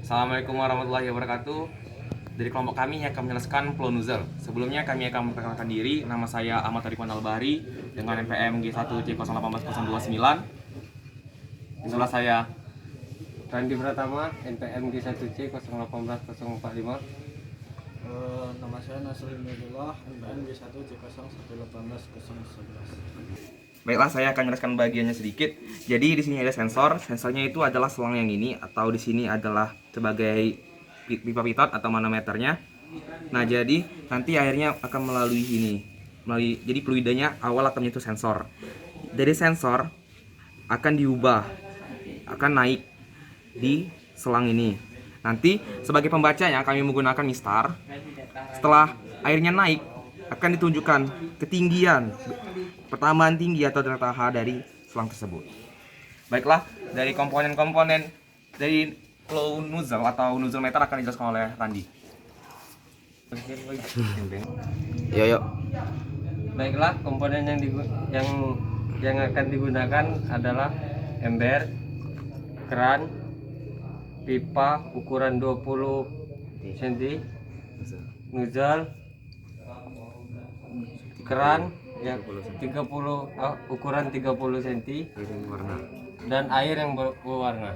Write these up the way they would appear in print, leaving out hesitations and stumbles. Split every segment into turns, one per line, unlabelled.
Assalamualaikum warahmatullahi wabarakatuh. Dari kelompok kami yang akan menjelaskan flow nozzle. Sebelumnya kami akan memperkenalkan diri. Nama saya Ahmad Tariqwan Albari dengan NPM G1C0180029. Di sebelah saya
Randi Pratama, NPM G1C0180045.
Nama saya Nasrul Nurullah, NPM G1C0180111.
Baiklah, saya akan menjelaskan bagiannya sedikit. Jadi di sini ada sensor. Sensornya itu adalah selang yang ini, atau di sini adalah sebagai pipa pitot atau manometernya. Nah, jadi nanti airnya akan melalui ini. Jadi fluidanya awal akan itu sensor. Dari sensor akan diubah, akan naik di selang ini. Nanti sebagai pembacanya kami menggunakan mistar. Setelah airnya naik, akan ditunjukkan ketinggian pertambahan tinggi atau delta H dari selang tersebut. Baiklah, dari komponen-komponen dari flow nozzle atau nozzle meter akan dijelaskan oleh Randi. Yo.
Baiklah, komponen yang akan digunakan adalah ember, keran, pipa ukuran 20 cm, nozzle, keran yang 30 ukuran 30 cm, dan air yang berwarna.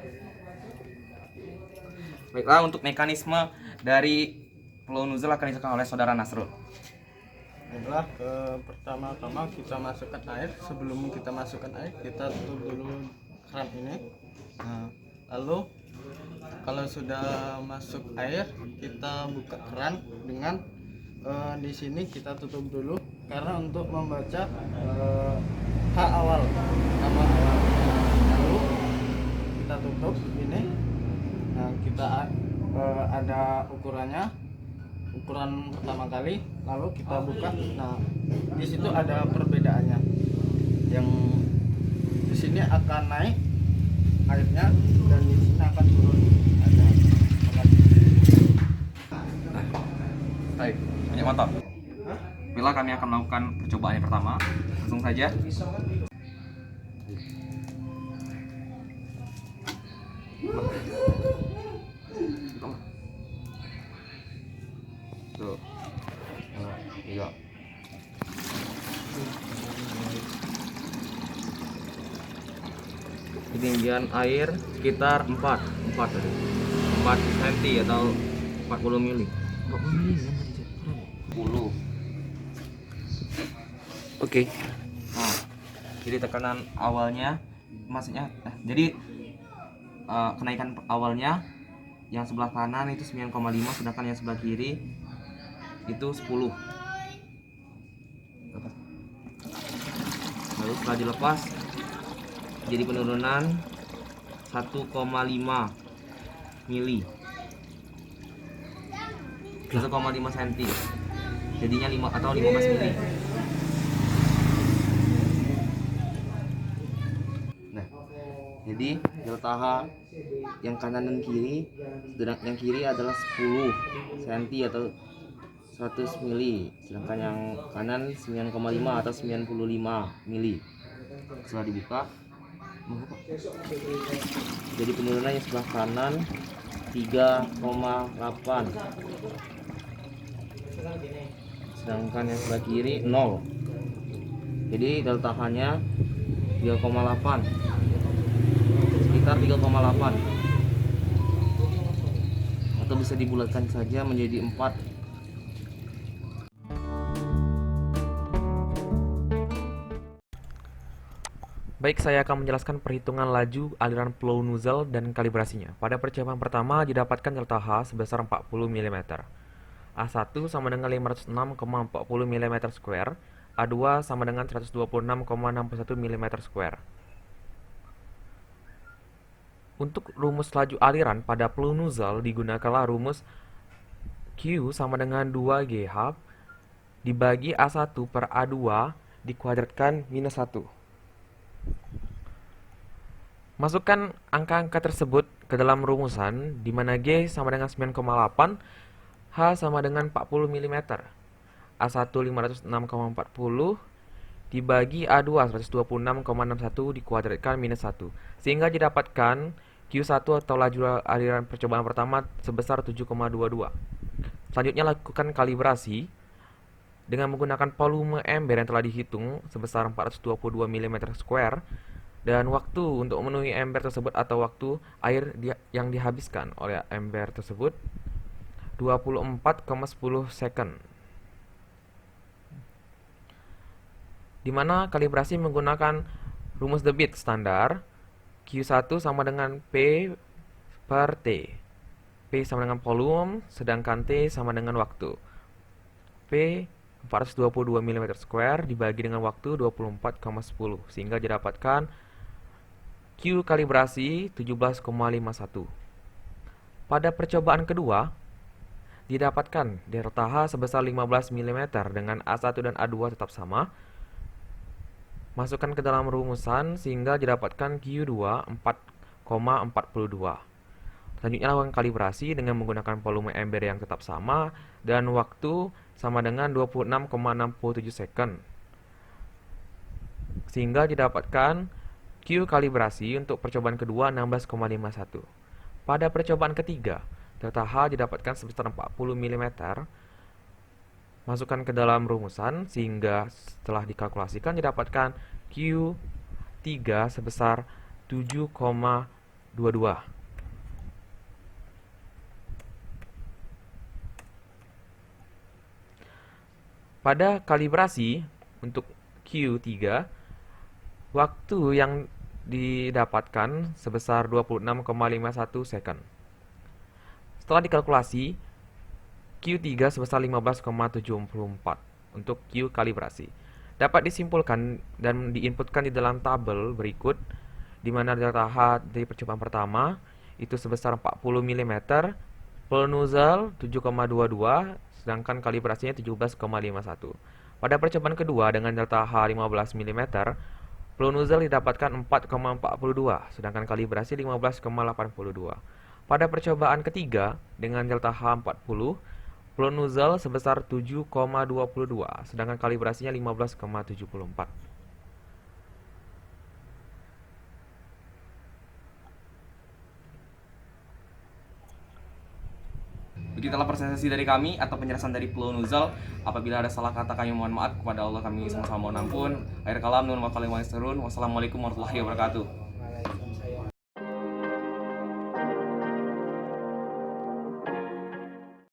Baiklah, untuk mekanisme dari flow nozzle akan dijelaskan oleh saudara Nasrul.
Baiklah, pertama-tama kita masukkan air. Sebelum kita masukkan air, kita tutup dulu keran ini. Nah, lalu kalau sudah masuk air, kita buka keran dengan di sini kita tutup dulu karena untuk membaca H awal, nama awal. Lalu kita tutup ini. Nah, kita ada ukurannya, ukuran pertama kali. Lalu kita buka. Nah, di situ ada perbedaannya. Yang di sini akan naik airnya dan di sini akan turun.
Baik, banyak motor. Bila kami akan melakukan percobaan yang pertama, langsung saja. Tuh. Iya. Ketinggian air sekitar 4 cm atau 40 mili. 10. Oke. Nah, jadi tekanan awalnya, maksudnya, jadi kenaikan awalnya yang sebelah kanan itu 9,5, sedangkan yang sebelah kiri itu 10. Lalu setelah dilepas jadi penurunan 1,5 mili, 1,5 cm, jadinya 5 atau 15 mili. Nah, jadi delta H yang kanan dan kiri, sedangkan yang kiri adalah 10 cm atau 100 mili, sedangkan yang kanan 9,5 atau 95 mili. Setelah dibuka, jadi penurunan yang sebelah kanan 3,8, sedangkan yang sebelah kiri 0. Jadi delta H-nya 3,8, sekitar 3,8, atau bisa dibulatkan saja menjadi 4. Baik, saya akan menjelaskan perhitungan laju aliran flow nozzle dan kalibrasinya. Pada percobaan pertama didapatkan delta H sebesar 40 mm. A1 sama dengan 506,40 mm square, A2 sama dengan 126,61 mm square. Untuk rumus laju aliran pada flow nozzle digunakanlah rumus Q sama dengan 2GH dibagi A1 per A2 dikuadratkan minus 1. Masukkan angka-angka tersebut ke dalam rumusan, di mana G sama dengan 9,8, H sama dengan 40 mm, A1 506,40 dibagi A2 126,61 dikuadratkan minus 1, sehingga didapatkan Q1 atau laju aliran percobaan pertama sebesar 7,22. Selanjutnya lakukan kalibrasi dengan menggunakan volume ember yang telah dihitung sebesar 422 mm² dan waktu untuk memenuhi ember tersebut atau waktu air yang dihabiskan oleh ember tersebut 24,10 second. Di mana kalibrasi menggunakan rumus Debit standar. Q1 sama dengan P per T. P sama dengan volume, sedangkan T sama dengan waktu. P 422 mm² dibagi dengan waktu 24,10 sehingga didapatkan Q kalibrasi 17,51. Pada percobaan kedua didapatkan delta H sebesar 15 mm dengan A1 dan A2 tetap sama. Masukkan ke dalam rumusan sehingga didapatkan Q2 4,42. Selanjutnya lakukan kalibrasi dengan menggunakan volume ember yang tetap sama dan waktu sama dengan 26,67 second. Sehingga didapatkan Q kalibrasi untuk percobaan kedua 16,51. Pada percobaan ketiga, delta H didapatkan sebesar 40 mm. Masukkan ke dalam rumusan sehingga setelah dikalkulasikan didapatkan Q3 sebesar 7,22. Pada kalibrasi untuk Q3, waktu yang didapatkan sebesar 26,51 second. Setelah dikalkulasi, Q3 sebesar 15,74 untuk Q kalibrasi. Dapat disimpulkan dan diinputkan di dalam tabel berikut, di mana delta H dari percobaan pertama itu sebesar 40 mm, full nozzle 7,22, sedangkan kalibrasinya 17,51. Pada percobaan kedua dengan delta H 15 mm, full nozzle didapatkan 4,42, sedangkan kalibrasi 15,82. Pada percobaan ketiga dengan delta H 40, flow nozzle sebesar 7,22, sedangkan kalibrasinya 15,74. Begitulah presentasi dari kami atau penjelasan dari flow nozzle. Apabila ada salah kata kami mohon maaf, kepada Allah kami sama-sama mohon ampun. Akhir kalam nun wa kalim wa istirun. Wassalamualaikum warahmatullahi wabarakatuh.